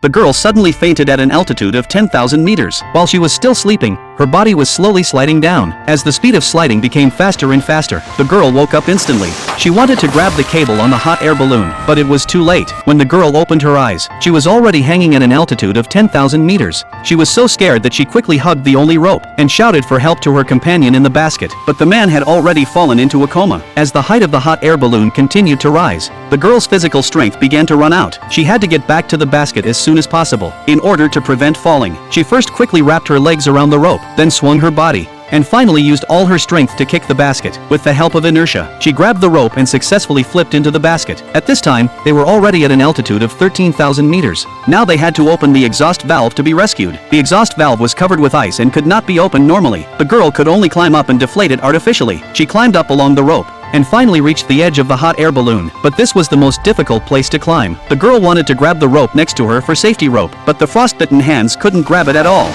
The girl suddenly fainted at an altitude of 10,000 meters. While she was still sleeping, her body was slowly sliding down. As the speed of sliding became faster and faster, the girl woke up instantly. She wanted to grab the cable on the hot air balloon, but it was too late. When the girl opened her eyes, she was already hanging at an altitude of 10,000 meters. She was so scared that she quickly hugged the only rope and shouted for help to her companion in the basket. But the man had already fallen into a coma. As the height of the hot air balloon continued to rise, the girl's physical strength began to run out. She had to get back to the basket as soon as possible. In order to prevent falling, she first quickly wrapped her legs around the rope, then swung her body, and finally used all her strength to kick the basket. With the help of inertia, she grabbed the rope and successfully flipped into the basket. At this time, they were already at an altitude of 13,000 meters. Now they had to open the exhaust valve to be rescued. The exhaust valve was covered with ice and could not be opened normally. The girl could only climb up and deflate it artificially. She climbed up along the rope and finally reached the edge of the hot air balloon. But this was the most difficult place to climb. The girl wanted to grab the rope next to her for safety rope, but the frostbitten hands couldn't grab it at all.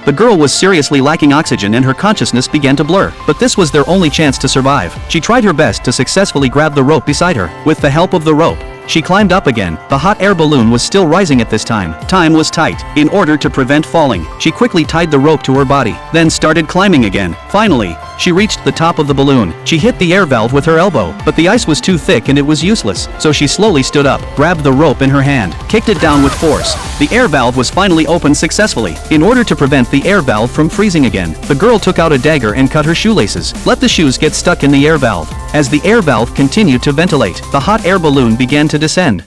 The girl was seriously lacking oxygen and her consciousness began to blur, but this was their only chance to survive. She tried her best to successfully grab the rope beside her. With the help of the rope, she climbed up again. The hot air balloon was still rising at this time. Time was tight. In order to prevent falling, she quickly tied the rope to her body, then started climbing again. Finally, she reached the top of the balloon. She hit the air valve with her elbow, but the ice was too thick and it was useless. So she slowly stood up, grabbed the rope in her hand, kicked it down with force. The air valve was finally opened successfully. In order to prevent the air valve from freezing again, the girl took out a dagger and cut her shoelaces. Let the shoes get stuck in the air valve. As the air valve continued to ventilate, the hot air balloon began to descend.